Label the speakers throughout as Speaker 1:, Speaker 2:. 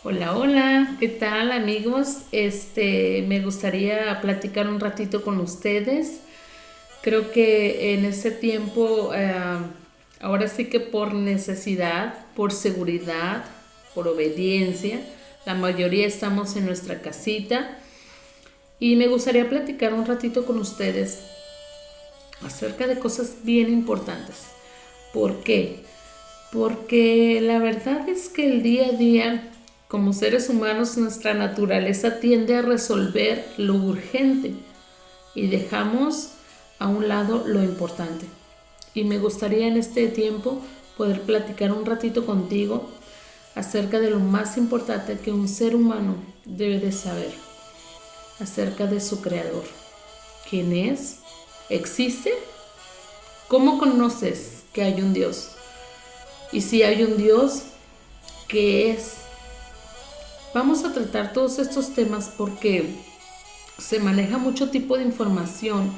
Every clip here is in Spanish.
Speaker 1: Hola, hola, ¿qué tal amigos? Me gustaría platicar un ratito con ustedes. Creo que en este tiempo, ahora sí que por necesidad, por seguridad, por obediencia, la mayoría estamos en nuestra casita y me gustaría platicar un ratito con ustedes acerca de cosas bien importantes. ¿Por qué? Porque la verdad es que el día a día, como seres humanos, nuestra naturaleza tiende a resolver lo urgente y dejamos a un lado lo importante. Y me gustaría en este tiempo poder platicar un ratito contigo acerca de lo más importante que un ser humano debe de saber, acerca de su creador. ¿Quién es? ¿Existe? ¿Cómo conoces que hay un Dios? Y si hay un Dios, ¿qué es? Vamos a tratar todos estos temas porque se maneja mucho tipo de información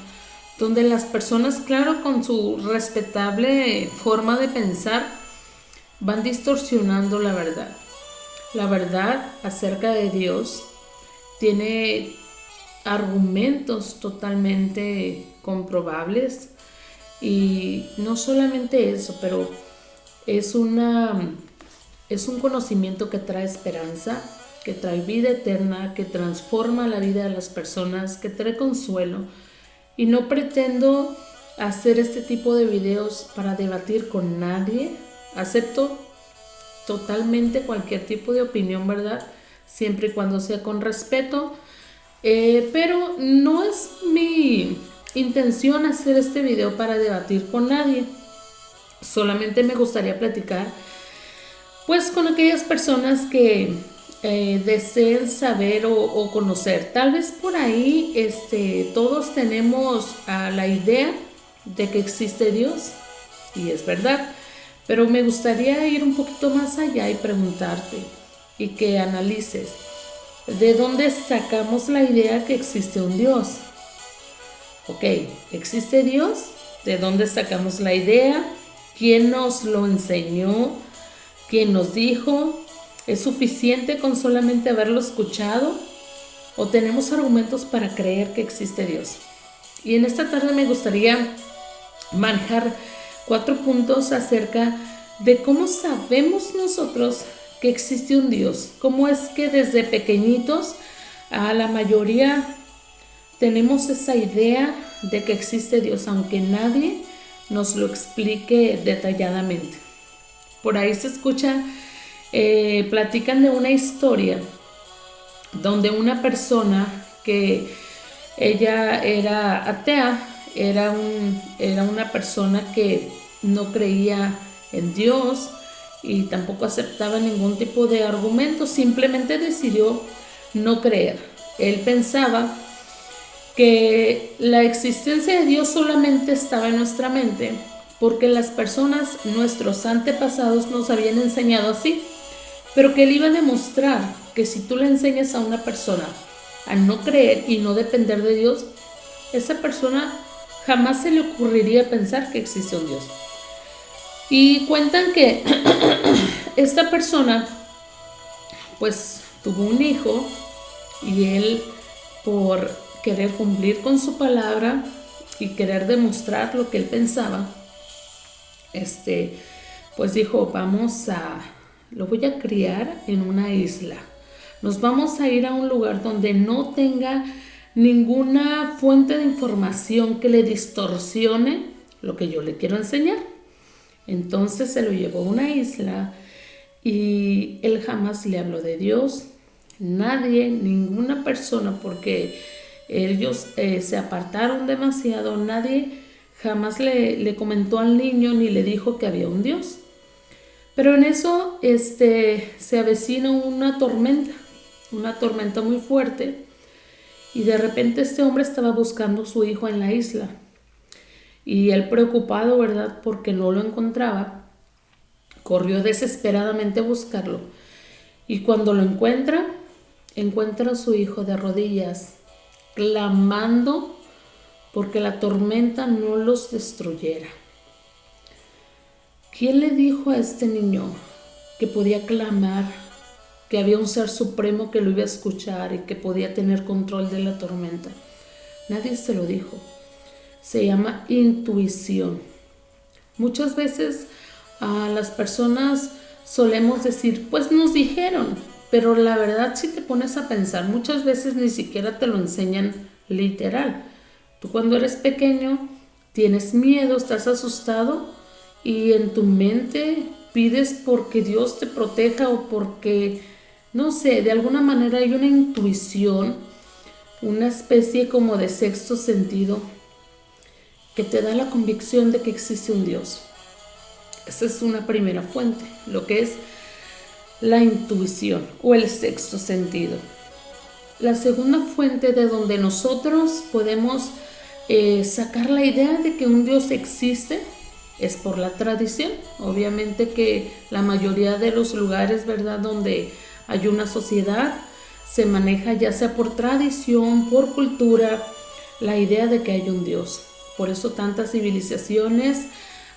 Speaker 1: donde las personas, claro, con su respetable forma de pensar, van distorsionando la verdad. La verdad acerca de Dios tiene argumentos totalmente comprobables y no solamente eso, pero es una es un conocimiento que trae esperanza, que trae vida eterna, que transforma la vida de las personas, que trae consuelo. Y no pretendo hacer este tipo de videos para debatir con nadie. Acepto totalmente cualquier tipo de opinión, ¿verdad? Siempre y cuando sea con respeto. Pero no es mi intención hacer este video para debatir con nadie. Solamente me gustaría platicar pues con aquellas personas que deseen saber o conocer. Tal vez por ahí todos tenemos la idea de que existe Dios, y es verdad, pero me gustaría ir un poquito más allá y preguntarte y que analices de dónde sacamos la idea que existe un Dios. Ok, ¿existe Dios? ¿De dónde sacamos la idea? ¿Quién nos lo enseñó? ¿Quién nos dijo? ¿Es suficiente con solamente haberlo escuchado? ¿O tenemos argumentos para creer que existe Dios? Y en esta tarde me gustaría manejar 4 puntos acerca de cómo sabemos nosotros que existe un Dios. Cómo es que desde pequeñitos a la mayoría tenemos esa idea de que existe Dios, aunque nadie nos lo explique detalladamente. Por ahí se escucha, platican de una historia donde una persona que ella era atea, era una persona que no creía en Dios y tampoco aceptaba ningún tipo de argumento, simplemente decidió no creer. Él pensaba que la existencia de Dios solamente estaba en nuestra mente porque las personas, nuestros antepasados, nos habían enseñado así, pero que él iba a demostrar que si tú le enseñas a una persona a no creer y no depender de Dios, esa persona jamás se le ocurriría pensar que existe un Dios. Y cuentan que esta persona pues tuvo un hijo y él, por querer cumplir con su palabra y querer demostrar lo que él pensaba, pues dijo, lo voy a criar en una isla. Nos vamos a ir a un lugar donde no tenga ninguna fuente de información que le distorsione lo que yo le quiero enseñar. Entonces se lo llevó a una isla y él jamás le habló de Dios. Nadie, ninguna persona, porque ellos se apartaron demasiado, nadie jamás le comentó al niño ni le dijo que había un Dios. Pero en eso se avecina una tormenta muy fuerte, y de repente este hombre estaba buscando a su hijo en la isla. Y él, preocupado, ¿verdad?, porque no lo encontraba, corrió desesperadamente a buscarlo. Y cuando lo encuentra a su hijo de rodillas, clamando porque la tormenta no los destruyera. ¿Quién le dijo a este niño que podía clamar que había un ser supremo que lo iba a escuchar y que podía tener control de la tormenta. Nadie se lo dijo. Se llama intuición. Muchas veces a las personas solemos decir, pues nos dijeron, pero la verdad si te pones a pensar, muchas veces ni siquiera te lo enseñan literal. Tú cuando eres pequeño tienes miedo, estás asustado y en tu mente pides porque Dios te proteja o porque, no sé, de alguna manera hay una intuición, una especie como de sexto sentido que te da la convicción de que existe un Dios. Esa es una primera fuente, lo que es la intuición o el sexto sentido. La segunda fuente de donde nosotros podemos sacar la idea de que un Dios existe es por la tradición. Obviamente que la mayoría de los lugares, ¿verdad?, donde hay una sociedad, se maneja ya sea por tradición, por cultura, la idea de que hay un Dios. Por eso tantas civilizaciones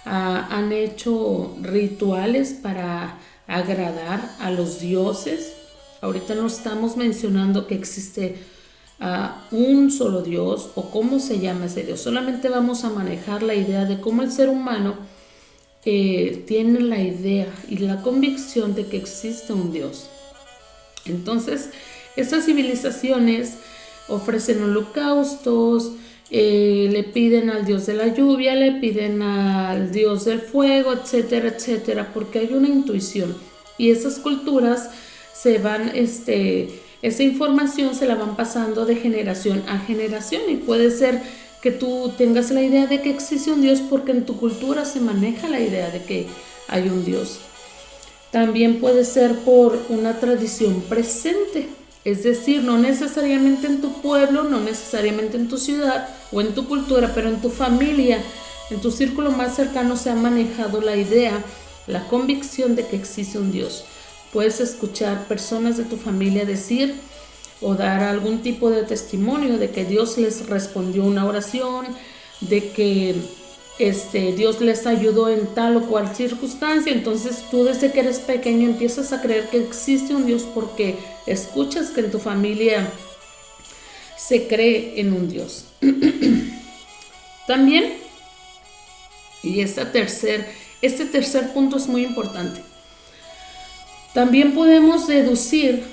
Speaker 1: han hecho rituales para agradar a los dioses. Ahorita no estamos mencionando que existe un solo Dios o cómo se llama ese Dios. Solamente vamos a manejar la idea de cómo el ser humano tiene la idea y la convicción de que existe un Dios. Entonces, estas civilizaciones ofrecen holocaustos, le piden al dios de la lluvia, le piden al dios del fuego, etcétera, etcétera, porque hay una intuición. Y esas culturas se van, esa información se la van pasando de generación a generación y puede ser que tú tengas la idea de que existe un Dios porque en tu cultura se maneja la idea de que hay un Dios. También puede ser por una tradición presente, es decir, no necesariamente en tu pueblo, no necesariamente en tu ciudad o en tu cultura, pero en tu familia, en tu círculo más cercano se ha manejado la idea, la convicción de que existe un Dios. Puedes escuchar personas de tu familia decir o dar algún tipo de testimonio de que Dios les respondió una oración, de que Dios les ayudó en tal o cual circunstancia. Entonces tú desde que eres pequeño empiezas a creer que existe un Dios porque escuchas que en tu familia se cree en un Dios. También, y este tercer punto es muy importante, también podemos deducir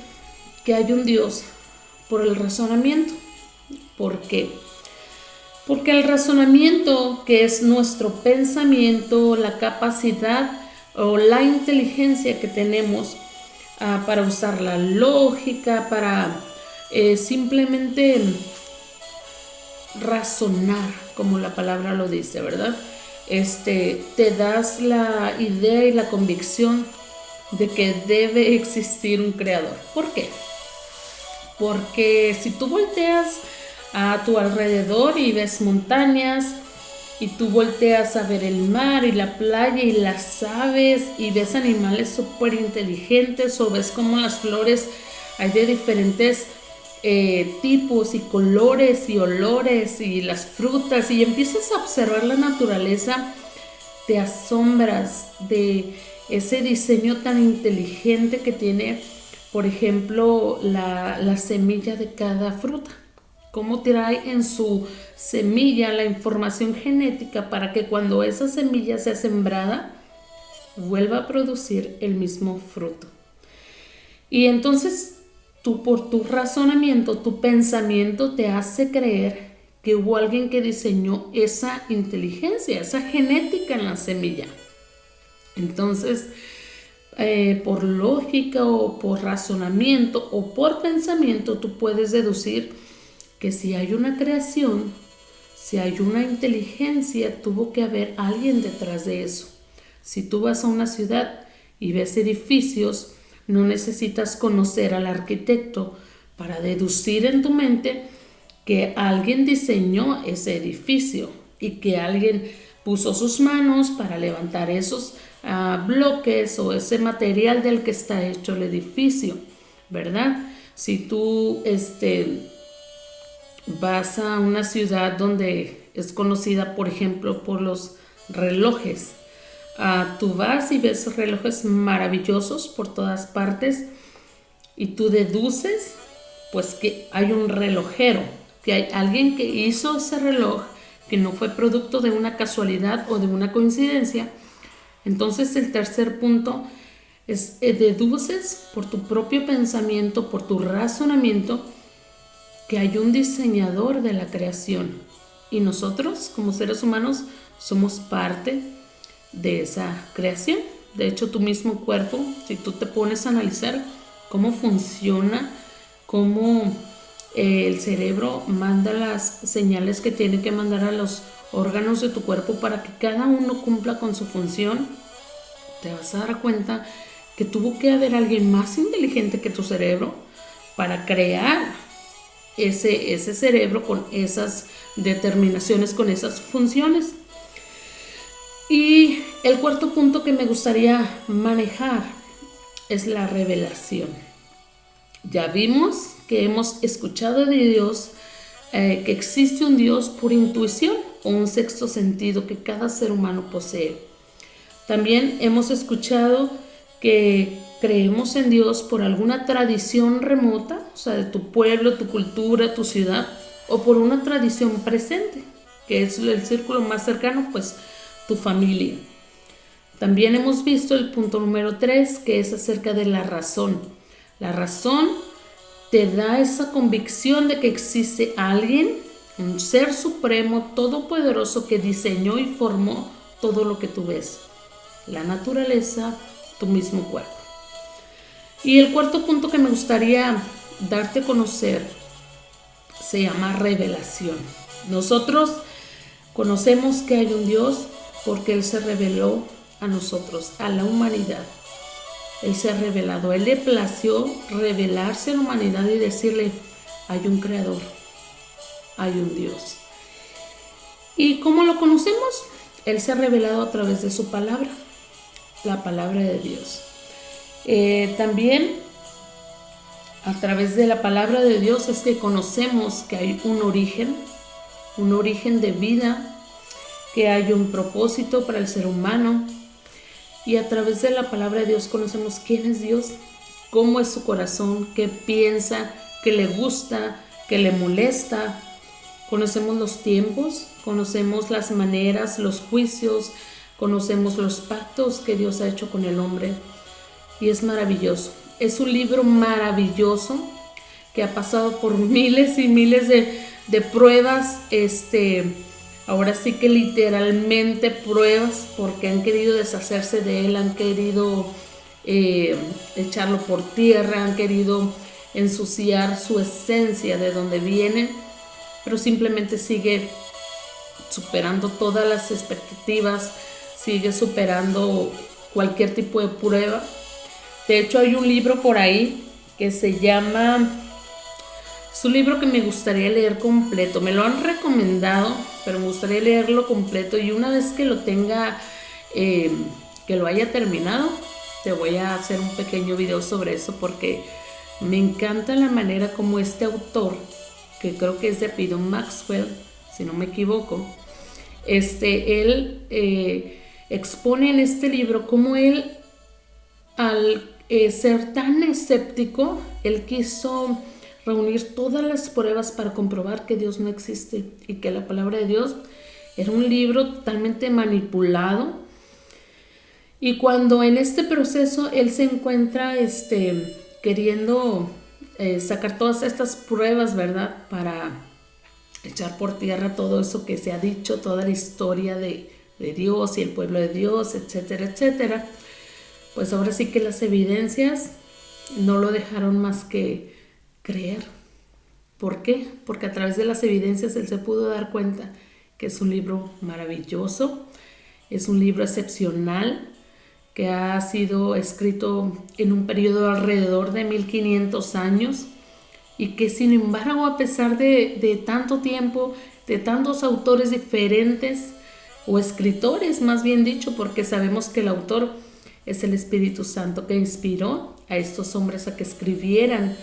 Speaker 1: que hay un Dios por el razonamiento. ¿Por qué? Porque el razonamiento, que es nuestro pensamiento, la capacidad o la inteligencia que tenemos para usar la lógica, para simplemente razonar, como la palabra lo dice, ¿verdad? Te das la idea y la convicción de que debe existir un creador. ¿Por qué? Porque si tú volteas a tu alrededor y ves montañas y tú volteas a ver el mar y la playa y las aves y ves animales súper inteligentes o ves como las flores hay de diferentes tipos y colores y olores y las frutas y empiezas a observar la naturaleza, te asombras de ese diseño tan inteligente que tiene, por ejemplo, la semilla de cada fruta. Cómo trae en su semilla la información genética para que cuando esa semilla sea sembrada, vuelva a producir el mismo fruto. Y entonces tú, por tu razonamiento, tu pensamiento te hace creer que hubo alguien que diseñó esa inteligencia, esa genética en la semilla. Entonces, por lógica o por razonamiento o por pensamiento, tú puedes deducir que si hay una creación, si hay una inteligencia, tuvo que haber alguien detrás de eso. Si tú vas a una ciudad y ves edificios, no necesitas conocer al arquitecto para deducir en tu mente que alguien diseñó ese edificio y que alguien puso sus manos para levantar esos bloques o ese material del que está hecho el edificio, ¿verdad? Si tú vas a una ciudad donde es conocida, por ejemplo, por los relojes, tú vas y ves relojes maravillosos por todas partes, y tú deduces pues que hay un relojero, que hay alguien que hizo ese reloj, que no fue producto de una casualidad o de una coincidencia. Entonces el tercer punto es deduces por tu propio pensamiento, por tu razonamiento, que hay un diseñador de la creación y nosotros como seres humanos somos parte de esa creación. De hecho, tu mismo cuerpo, si tú te pones a analizar cómo funciona, cómo el cerebro manda las señales que tiene que mandar a los órganos de tu cuerpo para que cada uno cumpla con su función, te vas a dar cuenta que tuvo que haber alguien más inteligente que tu cerebro para crear ese cerebro con esas determinaciones, con esas funciones. Y el cuarto punto que me gustaría manejar es la revelación. Ya vimos que hemos escuchado de Dios, que existe un Dios por intuición o un sexto sentido que cada ser humano posee. También hemos escuchado que creemos en Dios por alguna tradición remota, o sea, de tu pueblo, tu cultura, tu ciudad, o por una tradición presente, que es el círculo más cercano, pues tu familia. También hemos visto el punto número 3, que es acerca de la razón. La razón te da esa convicción de que existe alguien, un ser supremo, todopoderoso, que diseñó y formó todo lo que tú ves. La naturaleza, tu mismo cuerpo. Y el cuarto punto que me gustaría darte a conocer se llama revelación. Nosotros conocemos que hay un Dios porque Él se reveló a nosotros, a la humanidad. Él se ha revelado, Él le plació revelarse a la humanidad y decirle, hay un creador, hay un Dios. ¿Y cómo lo conocemos? Él se ha revelado a través de su palabra, la palabra de Dios. También a través de la palabra de Dios es que conocemos que hay un origen de vida, que hay un propósito para el ser humano. Y a través de la palabra de Dios conocemos quién es Dios, cómo es su corazón, qué piensa, qué le gusta, qué le molesta. Conocemos los tiempos, conocemos las maneras, los juicios, conocemos los pactos que Dios ha hecho con el hombre. Y es maravilloso. Es un libro maravilloso que ha pasado por miles y miles de pruebas, ahora sí que literalmente pruebas, porque han querido deshacerse de él, han querido echarlo por tierra, han querido ensuciar su esencia de donde viene, pero simplemente sigue superando todas las expectativas, sigue superando cualquier tipo de prueba. De hecho, hay un libro por ahí que se llama... Es un libro que me gustaría leer completo. Me lo han recomendado, pero me gustaría leerlo completo. Y una vez que lo tenga, que lo haya terminado, te voy a hacer un pequeño video sobre eso, porque me encanta la manera como este autor, que creo que es de apellido Maxwell, si no me equivoco, él expone en este libro cómo él, al ser tan escéptico, él quiso reunir todas las pruebas para comprobar que Dios no existe y que la palabra de Dios era un libro totalmente manipulado. Y cuando en este proceso él se encuentra queriendo sacar todas estas pruebas, ¿verdad?, para echar por tierra todo eso que se ha dicho, toda la historia de Dios y el pueblo de Dios, etcétera, etcétera, pues ahora sí que las evidencias no lo dejaron más que creer. ¿Por qué? Porque a través de las evidencias él se pudo dar cuenta que es un libro maravilloso, es un libro excepcional, que ha sido escrito en un periodo alrededor de 1500 años y que sin embargo, a pesar de tanto tiempo, de tantos autores diferentes, o escritores más bien dicho, porque sabemos que el autor es el Espíritu Santo que inspiró a estos hombres a que escribieran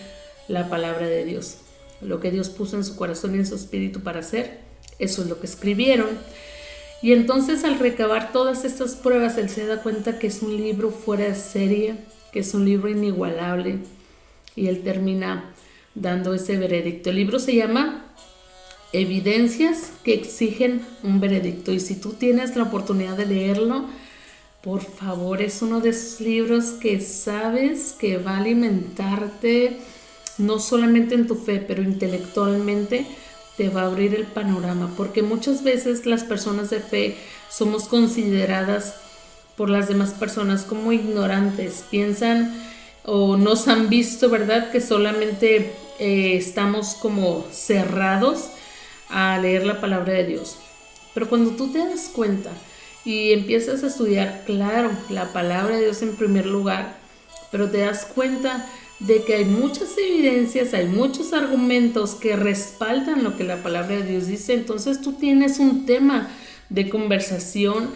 Speaker 1: la palabra de Dios. Lo que Dios puso en su corazón y en su espíritu para hacer, eso es lo que escribieron. Y entonces, al recabar todas estas pruebas, él se da cuenta que es un libro fuera de serie, que es un libro inigualable, y él termina dando ese veredicto. El libro se llama Evidencias que exigen un veredicto, y si tú tienes la oportunidad de leerlo, por favor, es uno de esos libros que sabes que va a alimentarte no solamente en tu fe, pero intelectualmente te va a abrir el panorama, porque muchas veces las personas de fe somos consideradas por las demás personas como ignorantes. Piensan o nos han visto, ¿verdad?, que solamente estamos como cerrados a leer la palabra de Dios. Pero cuando tú te das cuenta y empiezas a estudiar, claro, la palabra de Dios en primer lugar, pero te das cuenta de que hay muchas evidencias, hay muchos argumentos que respaldan lo que la palabra de Dios dice. Entonces tú tienes un tema de conversación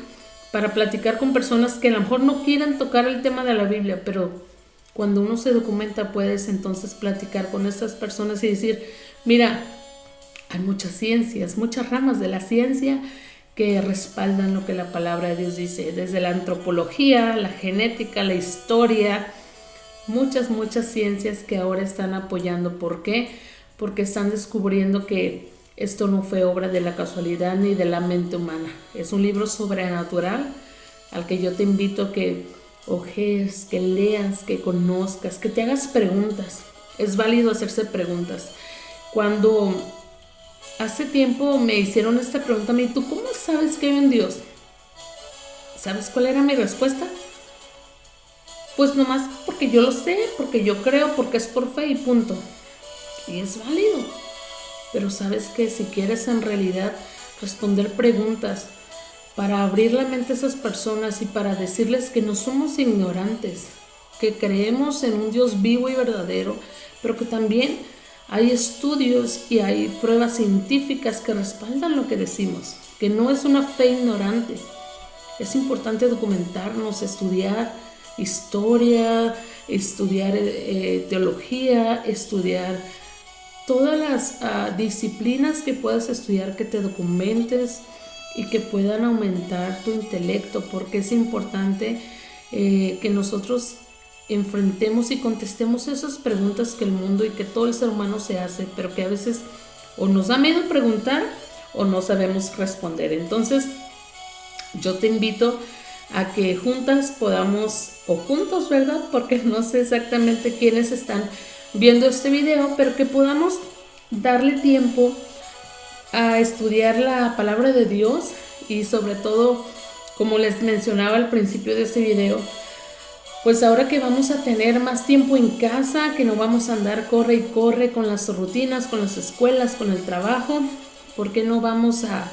Speaker 1: para platicar con personas que a lo mejor no quieran tocar el tema de la Biblia, pero cuando uno se documenta puedes entonces platicar con estas personas y decir, mira, hay muchas ciencias, muchas ramas de la ciencia que respaldan lo que la palabra de Dios dice, desde la antropología, la genética, la historia, muchas ciencias que ahora están apoyando. ¿Por qué? Porque están descubriendo que esto no fue obra de la casualidad ni de la mente humana. Es un libro sobrenatural al que yo te invito a que ojees, que leas, que conozcas, que te hagas preguntas. Es válido hacerse preguntas. Cuando hace tiempo me hicieron esta pregunta a mí, ¿tú cómo sabes que hay un Dios? ¿Sabes cuál era mi respuesta? Pues nomás porque yo lo sé, porque yo creo, porque es por fe y punto. Y es válido. Pero sabes que si quieres en realidad responder preguntas para abrir la mente a esas personas y para decirles que no somos ignorantes, que creemos en un Dios vivo y verdadero, pero que también hay estudios y hay pruebas científicas que respaldan lo que decimos, que no es una fe ignorante. Es importante documentarnos, estudiar historia, estudiar teología, estudiar todas las disciplinas que puedas estudiar, que te documentes y que puedan aumentar tu intelecto, porque es importante que nosotros enfrentemos y contestemos esas preguntas que el mundo y que todo el ser humano se hace, pero que a veces o nos da miedo preguntar o no sabemos responder. Entonces yo te invito a que juntas podamos, o juntos, ¿verdad?, porque no sé exactamente quiénes están viendo este video, pero que podamos darle tiempo a estudiar la palabra de Dios. Y sobre todo, como les mencionaba al principio de este video, pues ahora que vamos a tener más tiempo en casa, que no vamos a andar corre y corre con las rutinas, con las escuelas, con el trabajo, ¿por qué no vamos a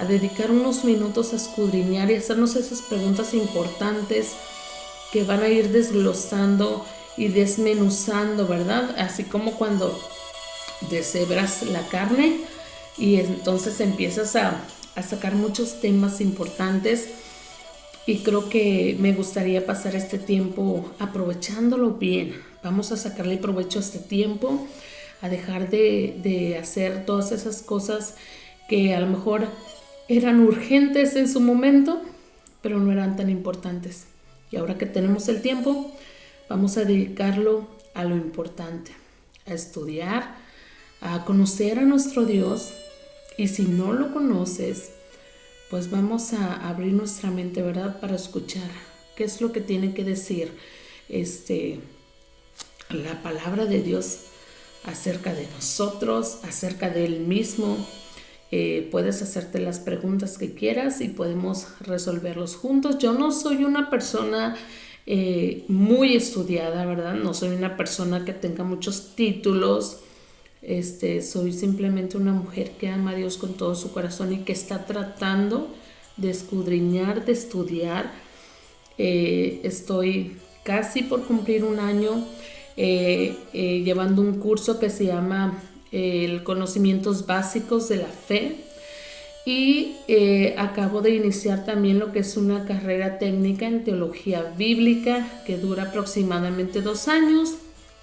Speaker 1: dedicar unos minutos a escudriñar y hacernos esas preguntas importantes que van a ir desglosando y desmenuzando, ¿verdad? Así como cuando deshebras la carne y entonces empiezas a sacar muchos temas importantes. Y creo que me gustaría pasar este tiempo aprovechándolo bien. Vamos a sacarle provecho a este tiempo, a dejar de hacer todas esas cosas que a lo mejor eran urgentes en su momento, pero no eran tan importantes. Y ahora que tenemos el tiempo, vamos a dedicarlo a lo importante, a estudiar, a conocer a nuestro Dios. Y si no lo conoces, pues vamos a abrir nuestra mente, ¿verdad?, para escuchar qué es lo que tiene que decir la palabra de Dios acerca de nosotros, acerca de Él mismo. Puedes hacerte las preguntas que quieras y podemos resolverlos juntos. Yo no soy una persona muy estudiada, ¿verdad? No soy una persona que tenga muchos títulos. Soy simplemente una mujer que ama a Dios con todo su corazón y que está tratando de escudriñar, de estudiar. Estoy casi por cumplir un año llevando un curso que se llama Conocimientos Básicos de la Fe, y acabo de iniciar también lo que es una carrera técnica en teología bíblica que dura aproximadamente 2 años.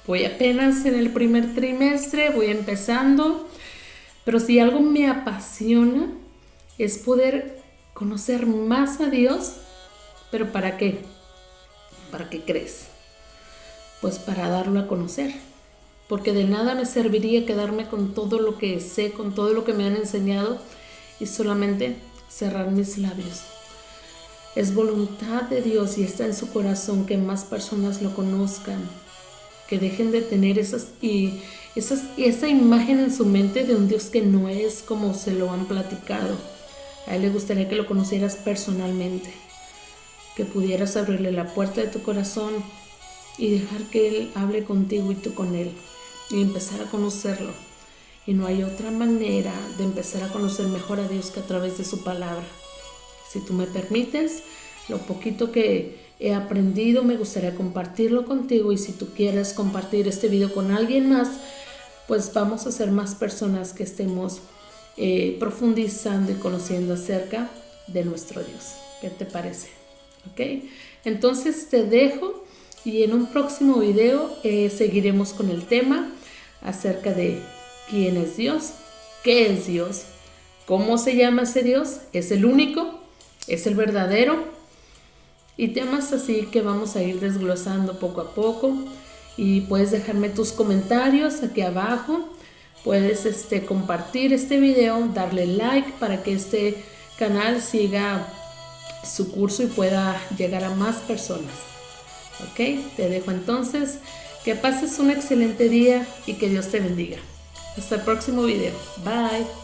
Speaker 1: Voy apenas en el primer trimestre, voy empezando, pero si algo me apasiona es poder conocer más a Dios. ¿Pero para qué? ¿Para qué crees? Pues para darlo a conocer. porque de nada me serviría quedarme con todo lo que sé, con todo lo que me han enseñado y solamente cerrar mis labios. Es voluntad de Dios y está en su corazón que más personas lo conozcan, que dejen de tener esa imagen en su mente de un Dios que no es como se lo han platicado. A Él le gustaría que lo conocieras personalmente, que pudieras abrirle la puerta de tu corazón y dejar que Él hable contigo y tú con Él y empezar a conocerlo. Y no hay otra manera de empezar a conocer mejor a Dios que a través de su palabra. Si tú me permites, lo poquito que he aprendido me gustaría compartirlo contigo, y si tú quieres compartir este video con alguien más, pues vamos a ser más personas que estemos profundizando y conociendo acerca de nuestro Dios. ¿Qué te parece? ¿Ok? Entonces te dejo y en un próximo video seguiremos con el tema acerca de quién es Dios, qué es Dios, cómo se llama ese Dios, es el único, es el verdadero, y temas así que vamos a ir desglosando poco a poco. Y puedes dejarme tus comentarios aquí abajo, puedes compartir este video, darle like para que este canal siga su curso y pueda llegar a más personas. Ok, te dejo entonces, que pases un excelente día y que Dios te bendiga. Hasta el próximo video. Bye.